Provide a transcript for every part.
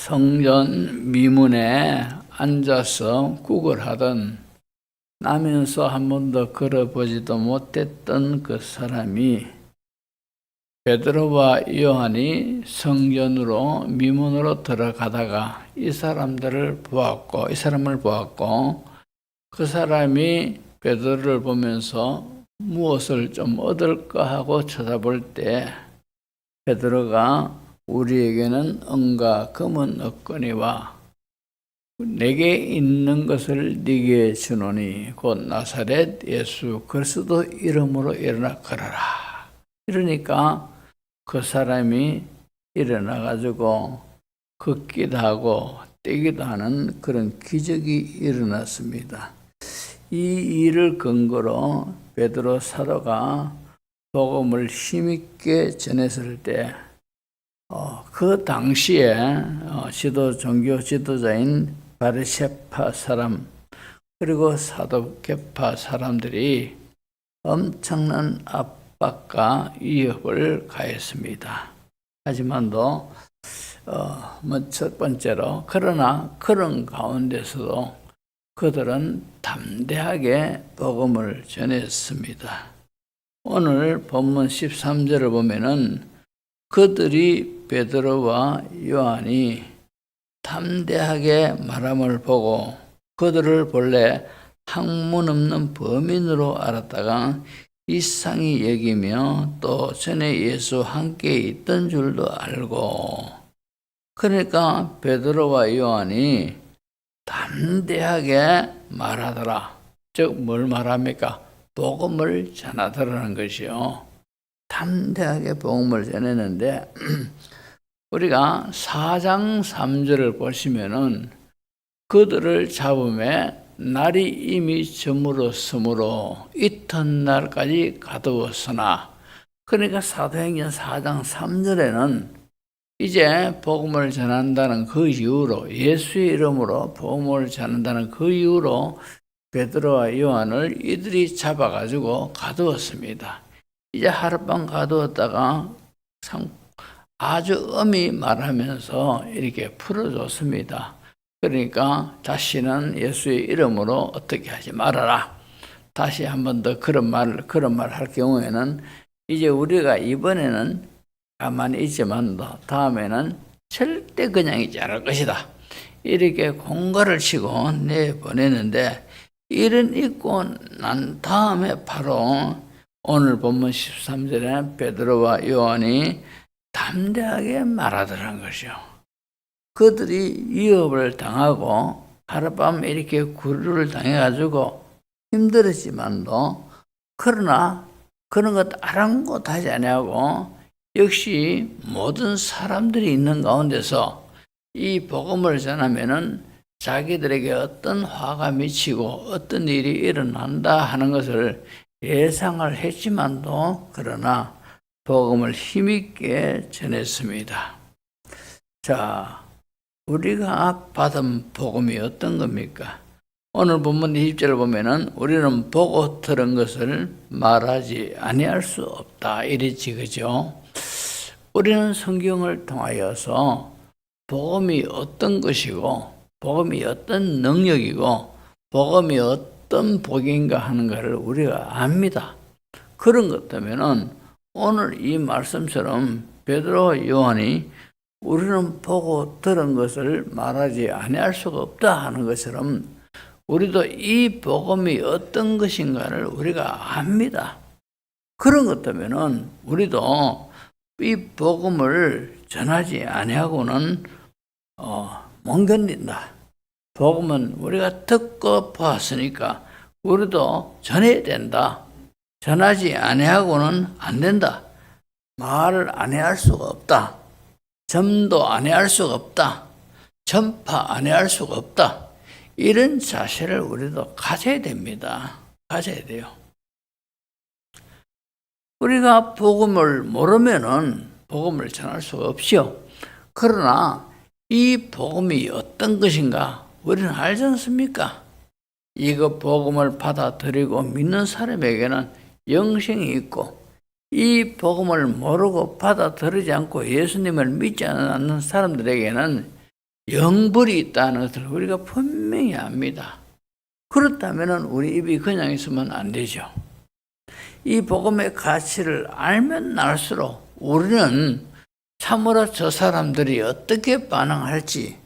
성전 미문에 앉아서 구걸하던 나면서 한 번도 걸어보지도 못했던 그 사람이 베드로와 요한이 성전으로 미문으로 들어가다가 이 사람을 보았고 그 사람이 베드로를 보면서 무엇을 좀 얻을까 하고 쳐다볼 때 베드로가 우리에게는 은과 금은 없거니와 내게 있는 것을 네게 주노니 곧 나사렛 예수 그리스도 이름으로 일어나 걸어라. 이러니까 그 사람이 일어나 가지고 걷기도 하고 뛰기도 하는 그런 기적이 일어났습니다. 이 일을 근거로 베드로 사도가 복음을 힘있게 전했을 때 그 당시에 종교 지도자인 바리새파 사람 그리고 사두개파 사람들이 엄청난 압박과 위협을 가했습니다. 하지만도 첫 번째로 그러나 그런 가운데서도 그들은 담대하게 복음을 전했습니다. 오늘 본문 13절을 보면은 그들이 베드로와 요한이 담대하게 말함을 보고 그들을 본래 학문 없는 범인으로 알았다가 이상히 여기며 또 전에 예수 함께 있던 줄도 알고 그러니까 베드로와 요한이 담대하게 말하더라. 즉 뭘 말합니까? 복음을 전하더라는 것이요. 담대하게 복음을 전했는데 우리가 4장 3절을 보시면은 그들을 잡음에 날이 이미 저물었으므로 이튿날까지 가두었으나 그러니까 사도행전 4장 3절에는 이제 복음을 전한다는 그 이유로 예수의 이름으로 복음을 전한다는 그 이유로 베드로와 요한을 이들이 잡아가지고 가두었습니다. 이제 하룻밤 가두었다가 아주 엄히 말하면서 이렇게 풀어줬습니다. 그러니까 다시는 예수의 이름으로 어떻게 하지 말아라. 다시 한 번 더 그런 말 할 경우에는 이제 우리가 이번에는 가만히 있지만 다음에는 절대 그냥 있지 않을 것이다. 이렇게 공갈을 치고 내보내는데 일은 있고 난 다음에 바로 오늘 본문 13절에 베드로와 요한이 담대하게 말하더라는 것이요. 그들이 위협을 당하고 하룻밤 이렇게 구류를 당해가지고 힘들었지만도 그러나 그런 것 아랑곳하지 아니하고 역시 모든 사람들이 있는 가운데서 이 복음을 전하면은 자기들에게 어떤 화가 미치고 어떤 일이 일어난다 하는 것을 예상을 했지만도 그러나 복음을 힘있게 전했습니다. 자, 우리가 받은 복음이 어떤 겁니까? 오늘 본문 20절을 보면은 우리는 보고 들은 것을 말하지 아니할 수 없다. 이랬지, 그죠? 우리는 성경을 통하여서 복음이 어떤 것이고 복음이 어떤 능력이고 복음이 어떤 복인가 하는 것을 우리가 압니다. 그런 것 때문에는 오늘 이 말씀처럼 베드로와 요한이 우리는 보고 들은 것을 말하지 아니할 수가 없다 하는 것처럼 우리도 이 복음이 어떤 것인가를 우리가 압니다. 그런 것 때문에는 우리도 이 복음을 전하지 아니하고는 못 견딘다. 복음은 우리가 듣고 보았으니까 우리도 전해야 된다. 전하지 아니하고는 안 된다. 말을 아니할 수가 없다. 전도 아니할 수가 없다. 전파 아니할 수가 없다. 이런 자세를 우리도 가져야 됩니다. 가져야 돼요. 우리가 복음을 모르면은 복음을 전할 수가 없죠. 그러나 이 복음이 어떤 것인가 우리는 알지 않습니까? 이거 복음을 받아들이고 믿는 사람에게는 영생이 있고 이 복음을 모르고 받아들이지 않고 예수님을 믿지 않는 사람들에게는 영벌이 있다는 것을 우리가 분명히 압니다. 그렇다면 우리 입이 그냥 있으면 안 되죠. 이 복음의 가치를 알면 알수록 우리는 참으로 저 사람들이 어떻게 반응할지,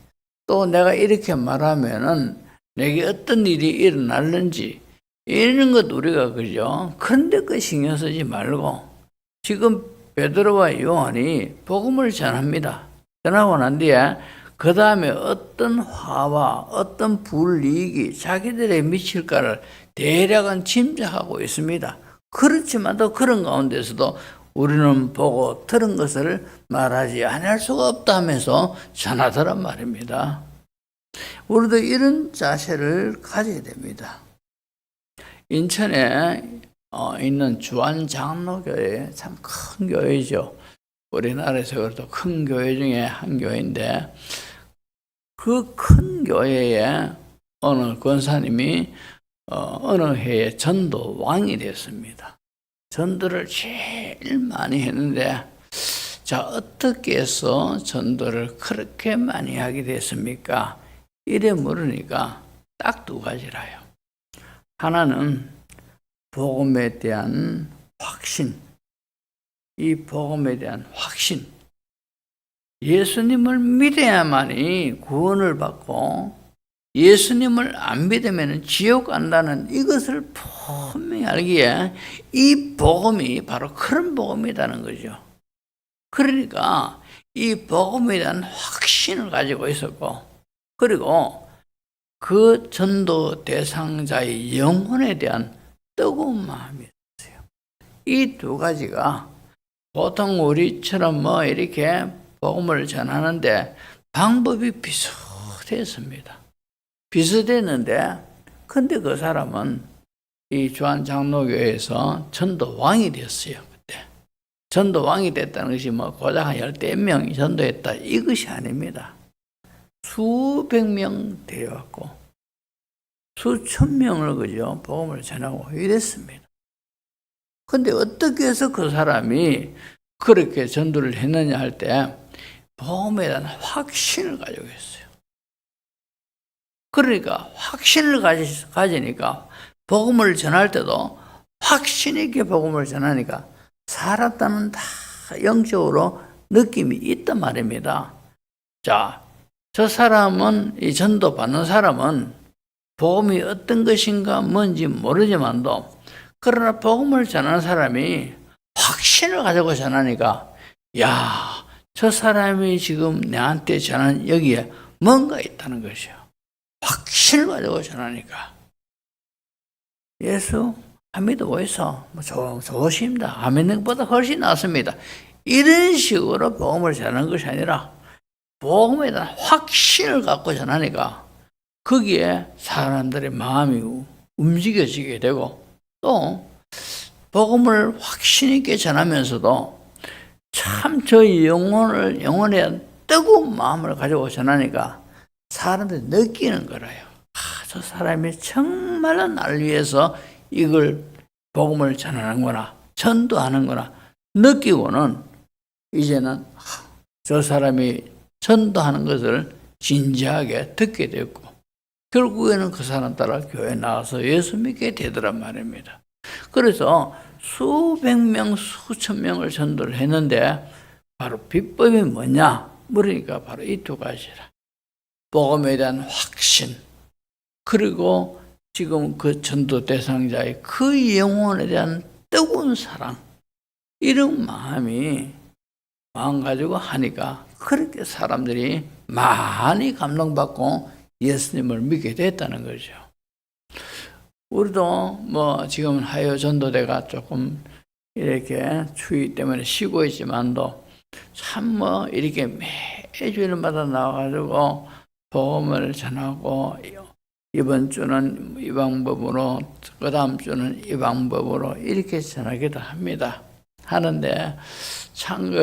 또 내가 이렇게 말하면은 내게 어떤 일이 일어날는지, 이런 것 우리가 그죠? 그런데 그 신경 쓰지 말고, 지금 베드로와 요한이 복음을 전합니다. 전하고 난 뒤에 그 다음에 어떤 화와 어떤 불이익이 자기들에 미칠까를 대략은 짐작하고 있습니다. 그렇지만 또 그런 가운데서도 우리는 보고 들은 것을 말하지 않을 수가 없다 하면서 전하더란 말입니다. 우리도 이런 자세를 가져야 됩니다. 인천에 있는 주안장로교회, 참 큰 교회죠. 우리나라에서 그래도 큰 교회 중에 한 교회인데, 그 큰 교회에 어느 권사님이 어느 해에 전도왕이 됐습니다. 전도를 제일 많이 했는데, 자, 어떻게 해서 전도를 그렇게 많이 하게 됐습니까? 이래 물으니까 딱 두 가지라요. 하나는 복음에 대한 확신, 이 복음에 대한 확신, 예수님을 믿어야만이 구원을 받고 예수님을 안 믿으면 지옥 간다는 이것을 분명히 알기에 이 복음이 바로 그런 복음이라는 거죠. 그러니까 이 복음에 대한 확신을 가지고 있었고, 그리고 그 전도 대상자의 영혼에 대한 뜨거운 마음이 있어요. 이 두 가지가 보통 우리처럼 이렇게 복음을 전하는데 방법이 비슷했습니다. 비슷했는데, 근데 그 사람은 이 주안장로교회에서 전도왕이 됐어요. 그때 전도왕이 됐다는 것이 고작 한 10명이 전도했다, 이것이 아닙니다. 수백 명 데려왔고 수천 명을 그죠, 복음을 전하고 이랬습니다. 근데 어떻게 해서 그 사람이 그렇게 전도를 했느냐 할 때 복음에 대한 확신을 가지고 있어요. 그러니까 확신을 가지니까 복음을 전할 때도 확신 있게 복음을 전하니까 사람들은 다 영적으로 느낌이 있단 말입니다. 자, 저 사람은, 이 전도 받는 사람은 복음이 어떤 것인가 뭔지 모르지만도, 그러나 복음을 전하는 사람이 확신을 가지고 전하니까, 야, 저 사람이 지금 내한테 전한 여기에 뭔가 있다는 것이요. 확신을 가지고 전하니까. 예수 안 믿고 있어. 좋으십니다. 안 믿는 것보다 훨씬 낫습니다. 이런 식으로 복음을 전하는 것이 아니라 복음에 대한 확신을 갖고 전하니까 거기에 사람들의 마음이 움직여지게 되고, 또 복음을 확신 있게 전하면서도 참 저 영혼에 뜨거운 마음을 가지고 전하니까 사람들이 느끼는 거라요. 저 사람이 정말로 나를 위해서 이걸 복음을 전하는구나, 전도하는구나 느끼고는 이제는 저 사람이 전도하는 것을 진지하게 듣게 됐고, 결국에는 그 사람 따라 교회에 나와서 예수 믿게 되더란 말입니다. 그래서 수백 명, 수천 명을 전도를 했는데 바로 비법이 뭐냐 물으니까 바로 이 두 가지라. 복음에 대한 확신, 그리고 지금 그 전도 대상자의 그 영혼에 대한 뜨거운 사랑, 이런 마음 가지고 하니까 그렇게 사람들이 많이 감동받고 예수님을 믿게 됐다는 거죠. 우리도 지금 하여 전도대가 조금 이렇게 추위 때문에 쉬고 있지만도 참 이렇게 매주일마다 나와가지고 복음을 전하고, 이번 주는 이 방법으로, 그 다음 주는 이 방법으로 이렇게 전하기도 합니다. 하는데 참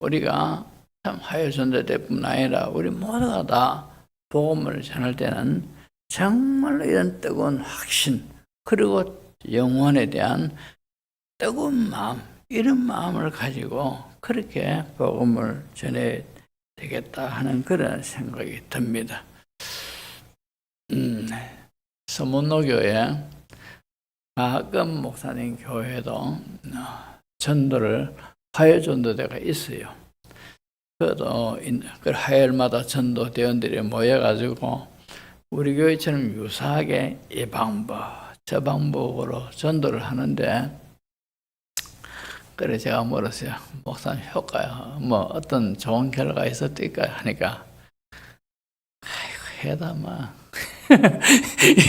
우리가 참 하여 전도대뿐 아니라 우리 모두가 다 복음을 전할 때는 정말로 이런 뜨거운 확신, 그리고 영혼에 대한 뜨거운 마음, 이런 마음을 가지고 그렇게 복음을 전해야 되겠다 하는 그런 생각이 듭니다. 서문노교회 가끔 목사님 교회도 전도를 화요 전도대가 있어요. 그래도 그 화요일마다 전도대원들이 모여가지고 우리 교회처럼 유사하게 이 방법 저 방법으로 전도를 하는데, 그래 제가 물었어요. 목사님 효과요 뭐 어떤 좋은 결과가 있었을까 하니까 아이고 해다마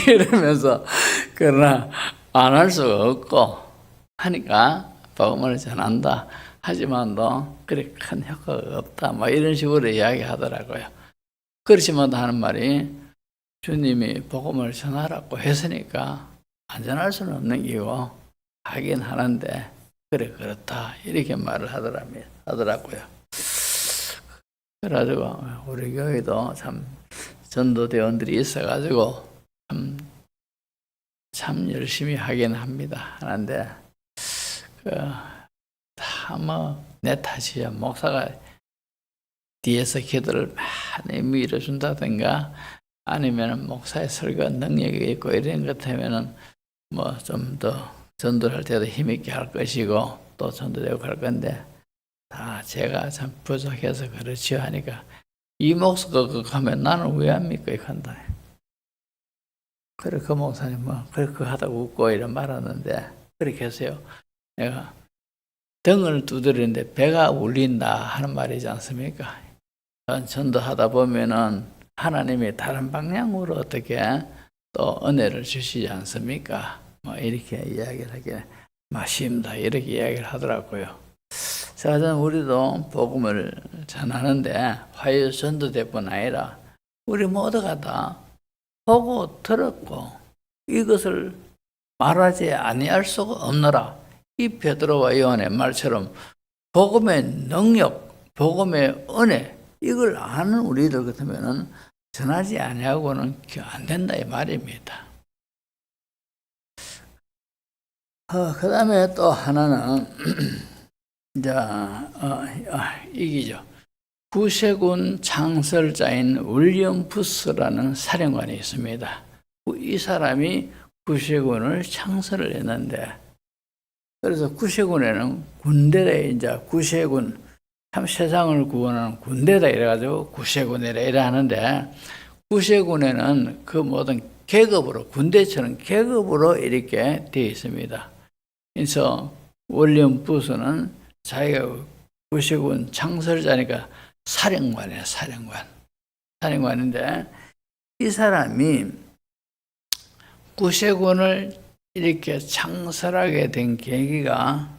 이러면서, 그러나 안 할 수가 없고 하니까 복음을 전한다 하지만도 그래 큰 효과가 없다 뭐 이런 식으로 이야기하더라고요. 그렇지만 하는 말이 주님이 복음을 전하라고 했으니까 안 전할 수는 없는 기고 하긴 하는데 그래 그렇다 이렇게 말을 하더라고요. 그래가지고 우리 교회도 참 전도대원들이 있어가지고 참 열심히 하긴 합니다. 하는데 다 뭐 내 탓이야. 목사가 뒤에서 기도를 많이 밀어준다든가 아니면 목사의 설교 능력이 있고 이런 것 하면은 뭐 좀 더 전도할 때도 힘있게 할 것이고 또 전도되고 할 건데, 다 제가 참 부족해서 그렇지 하니까 이 목사가 그거 하면 나는 왜 안 믿고 이거 한다. 그래 그 목사님 뭐 그렇게 하다고 웃고 이런 말하는데, 그렇게 해서요 내가 등을 두드리는데 배가 울린다 하는 말이지 않습니까? 전도하다 보면은 하나님이 다른 방향으로 어떻게 또 은혜를 주시지 않습니까? 뭐 이렇게 이야기를 하게 마심다 이렇게 이야기를 하더라고요. 사실은 우리도 복음을 전하는데 화요 전도대뿐 아니라 우리 모두가 다 보고 들었고 이것을 말하지 아니할 수가 없노라. 이 베드로와 요한의 말처럼 복음의 능력, 복음의 은혜 이걸 아는 우리들 같으면은 전하지 아니하고는 안 된다 이 말입니다. 그 다음에 또 하나는 이기죠. 구세군 창설자인 윌리엄 부스라는 사령관이 있습니다. 이 사람이 구세군을 창설을 했는데, 그래서 구세군에는 군대에 이제 구세군 참 세상을 구원하는 군대다 이래가지고 구세군이라 이래 하는데, 구세군에는 그 모든 계급으로 군대처럼 계급으로 이렇게 되어 있습니다. 그래서 윌리엄 부스는 자기가 구세군 창설자니까 사령관이에요. 사령관인데 이 사람이 구세군을 이렇게 창설하게 된 계기가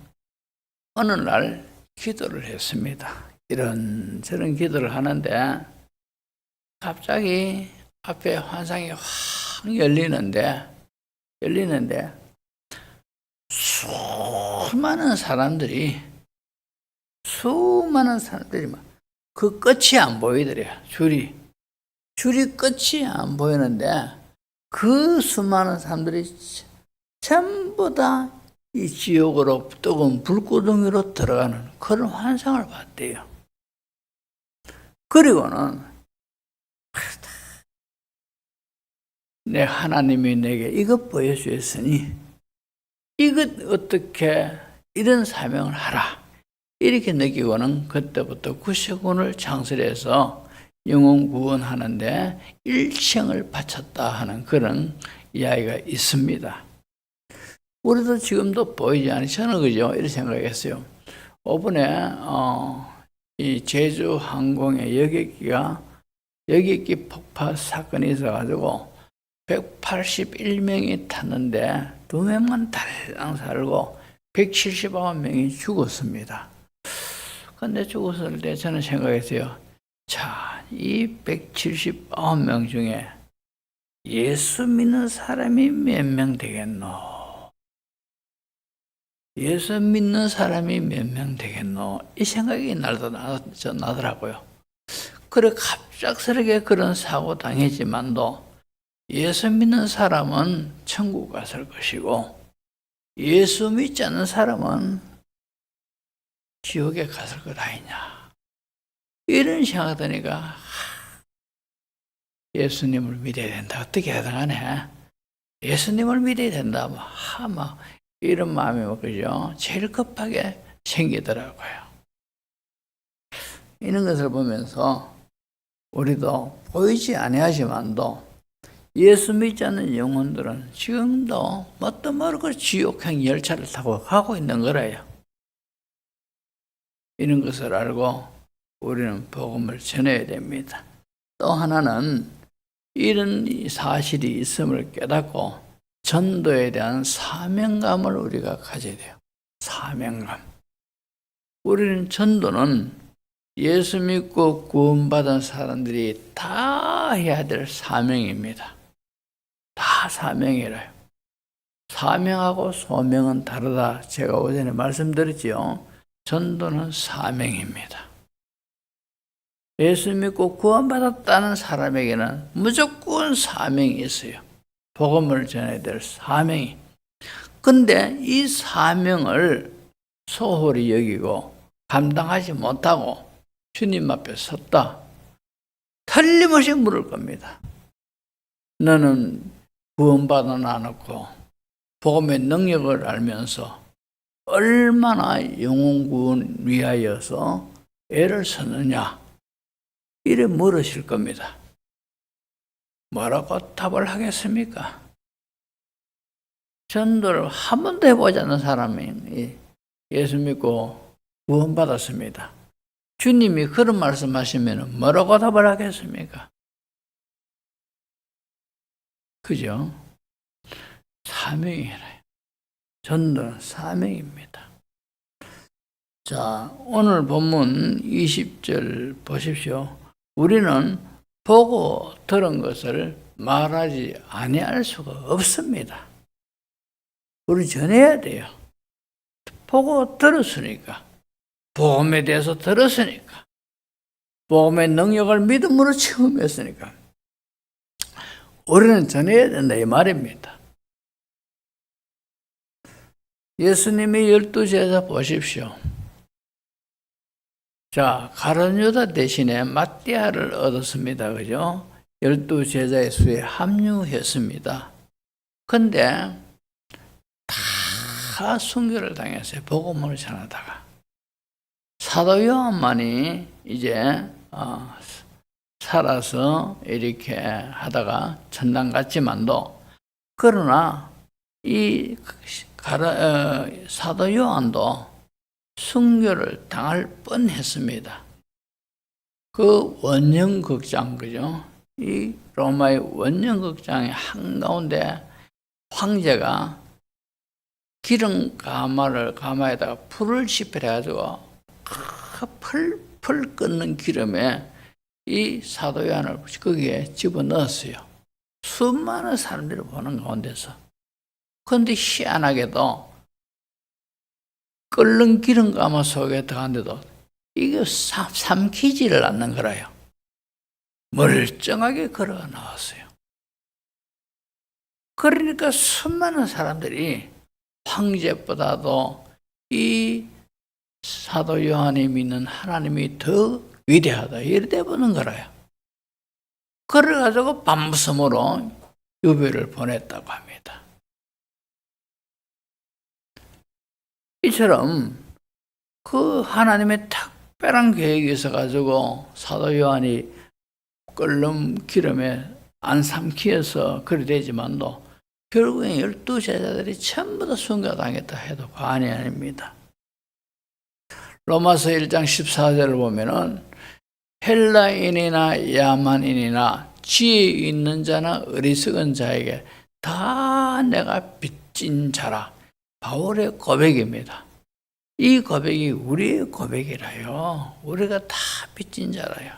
어느 날 기도를 했습니다. 이런저런 기도를 하는데 갑자기 앞에 환상이 확 열리는데 수많은 사람들이 막 그 끝이 안 보이더래요. 줄이 끝이 안 보이는데 그 수많은 사람들이 전부 다 이 지옥으로 뜨거운 불구덩이로 들어가는 그런 환상을 봤대요. 그리고는 내 하나님이 내게 이것 보여주었으니 이것 어떻게 이런 사명을 하라 이렇게 느끼고는 그때부터 구세군을 창설해서 영혼 구원하는데 일생을 바쳤다 하는 그런 이야기가 있습니다. 우리도 지금도 보이지 않으시는 거죠? 이렇게 생각했어요. 이번에 이 제주 항공의 여객기 폭파 사건이 있어가지고 181명이 탔는데 2명만 달랑 살고 179명이 죽었습니다. 근데 죽었을 때 저는 생각했어요. 자, 이 179명 중에 예수 믿는 사람이 몇 명 되겠노? 예수 믿는 사람이 몇 명 되겠노? 이 생각이 나더라고요. 그래 갑작스럽게 그런 사고 당했지만도 예수 믿는 사람은 천국 갔을 것이고 예수 믿지 않는 사람은 지옥에 갔을 것 아니냐. 이런 생각하니까 예수님을 믿어야 된다. 어떻게 하다가네 예수님을 믿어야 된다. 막 이런 마음이 그죠? 제일 급하게 생기더라고요. 이런 것을 보면서 우리도 보이지 아니하지만도 예수 믿지 않는 영혼들은 지금도 뭣도 모르고 지옥행 열차를 타고 가고 있는 거래요. 이런 것을 알고 우리는 복음을 전해야 됩니다. 또 하나는 이런 사실이 있음을 깨닫고 전도에 대한 사명감을 우리가 가져야 돼요. 사명감. 우리는 전도는 예수 믿고 구원받은 사람들이 다 해야 될 사명입니다. 다 사명이래요. 사명하고 소명은 다르다. 제가 오전에 말씀드렸지요. 전도는 사명입니다. 예수 믿고 구원받았다는 사람에게는 무조건 사명이 있어요. 복음을 전해야 될 사명이. 근데 이 사명을 소홀히 여기고 감당하지 못하고 주님 앞에 섰다. 틀림없이 물을 겁니다. 너는 구원받아 놔놓고 복음의 능력을 알면서 얼마나 영혼 구원 위하여서 애를 쓰느냐 이래 물으실 겁니다. 뭐라고 답을 하겠습니까? 전도를 한 번도 해보지 않는 사람이 예수 믿고 구원받았습니다. 주님이 그런 말씀하시면 뭐라고 답을 하겠습니까? 그죠? 사명이래요. 전도는 사명입니다. 자, 오늘 본문 20절 보십시오. 우리는 보고 들은 것을 말하지 아니할 수가 없습니다. 우리 전해야 돼요. 보고 들었으니까. 복음에 대해서 들었으니까. 복음의 능력을 믿음으로 체험했으니까. 우리는 전해야 된다 이 말입니다. 예수님의 12제자 보십시오. 자, 가룟 유다 대신에 마띠아를 얻었습니다. 그죠? 12제자의 수에 합류했습니다. 근데 다 순교를 당했어요. 복음을 전하다가. 사도 요한만이 이제 살아서 이렇게 하다가 천당 갔지만도 그러나 이 사도 요한도 순교를 당할 뻔했습니다. 그 원형극장, 그죠? 이 로마의 원형극장의 한가운데 황제가 기름 가마에다가 불을 지펴가지고 펄펄 끓는 기름에 이 사도 요한을 거기에 집어넣었어요. 수많은 사람들이 보는 가운데서. 그런데 희한하게도 끓는 기름 가마 속에 들어갔는데도 이게 삼키지를 않는 거라요. 멀쩡하게 걸어 나왔어요. 그러니까 수많은 사람들이 황제보다도 이 사도 요한이 믿는 하나님이 더 위대하다 이래 보는 거라요. 그래가지고 밤섬으로 유배를 보냈다고 합니다. 이처럼 그 하나님의 특별한 계획이 있어가지고 사도 요한이 끓는 기름에 안 삼키어서 그리 되지만도 결국엔 12제자들이 전부 다 순교당했다 해도 과언이 아닙니다. 로마서 1장 14절을 보면은 헬라인이나 야만인이나 지혜 있는 자나 어리석은 자에게 다 내가 빚진 자라. 바울의 고백입니다. 이 고백이 우리의 고백이라요. 우리가 다 빚진 자라요.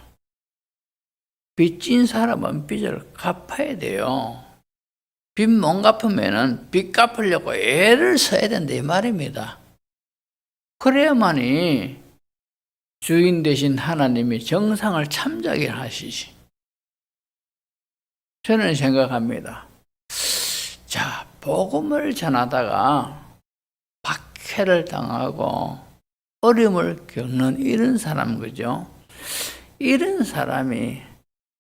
빚진 사람은 빚을 갚아야 돼요. 빚 못 갚으면은 빚 갚으려고 애를 써야 된다 이 말입니다. 그래야만이 주인 되신 하나님이 정상을 참작을 하시지. 저는 생각합니다. 자, 복음을 전하다가 박해를 당하고 어려움을 겪는 이런 사람, 그죠? 이런 사람이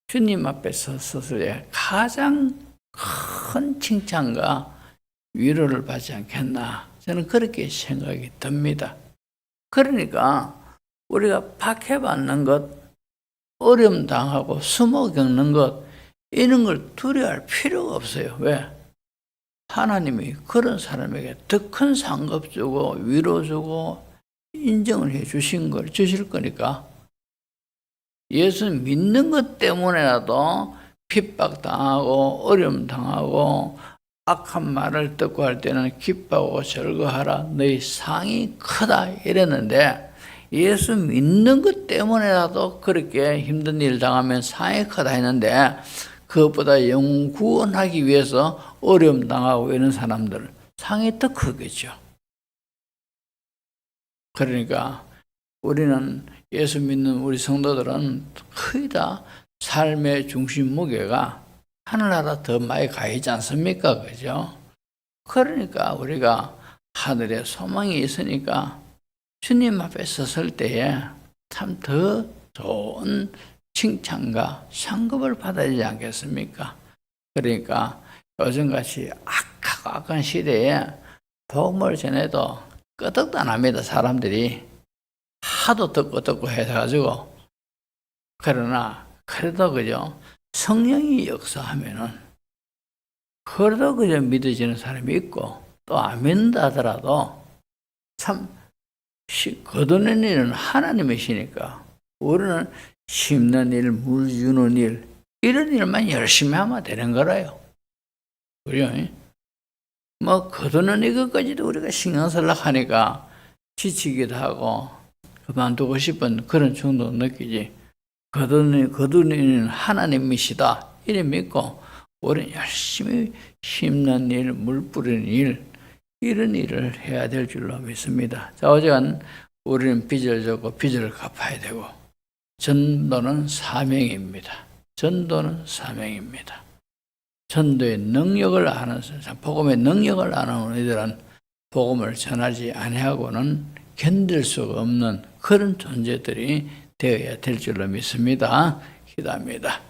주님 앞에 섰을 때 가장 큰 칭찬과 위로를 받지 않겠나, 저는 그렇게 생각이 듭니다. 그러니까 우리가 박해받는 것, 어려움 당하고 숨어 겪는 것, 이런 걸 두려워할 필요가 없어요. 왜? 하나님이 그런 사람에게 더 큰 상급 주고 위로 주고 인정을 해 주실 거니까, 예수 믿는 것 때문에라도 핍박당하고 어려움 당하고 악한 말을 듣고 할 때는 기뻐하고 절거하라, 너희 상이 크다 이랬는데, 예수 믿는 것 때문에라도 그렇게 힘든 일 당하면 상이 크다 했는데, 그것보다 영혼 구원하기 위해서 어려움 당하고 이런 사람들 상이 더 크겠죠. 그러니까 우리는, 예수 믿는 우리 성도들은 거의 다 삶의 중심 무게가 하늘나라 더 많이 가 있지 않습니까? 그죠? 그러니까 우리가 하늘에 소망이 있으니까 주님 앞에 섰을 때에 참 더 좋은 칭찬과 상급을 받아야 되지 않겠습니까? 그러니까 요즘같이 악한 시대에 복음을 전해도 끄덕도 안 합니다. 사람들이 하도 듣고 해가지고. 그러나 그래도 그죠, 성령이 역사하면은 그래도 그저 믿어지는 사람이 있고, 또 안 믿는다 하더라도 참 거두는 일은 하나님이시니까 우리는 심는 일, 물 주는 일, 이런 일만 열심히 하면 되는 거라요. 그죠? 뭐 거두는 이것까지도 우리가 신경 쓰려고 하니까 지치기도 하고 그만두고 싶은 그런 충동을 느끼지. 거두는 일은 하나님이시다 이래 믿고 우리는 열심히 심는 일, 물 뿌리는 일, 이런 일을 해야 될 줄로 믿습니다. 자, 어제는 우리는 빚을 졌고 빚을 갚아야 되고, 전도는 사명입니다. 전도는 사명입니다. 전도의 능력을 아는, 복음의 능력을 아는 우리들은 복음을 전하지 아니하고는 견딜 수가 없는 그런 존재들이 되어야 될 줄로 믿습니다. 기도합니다.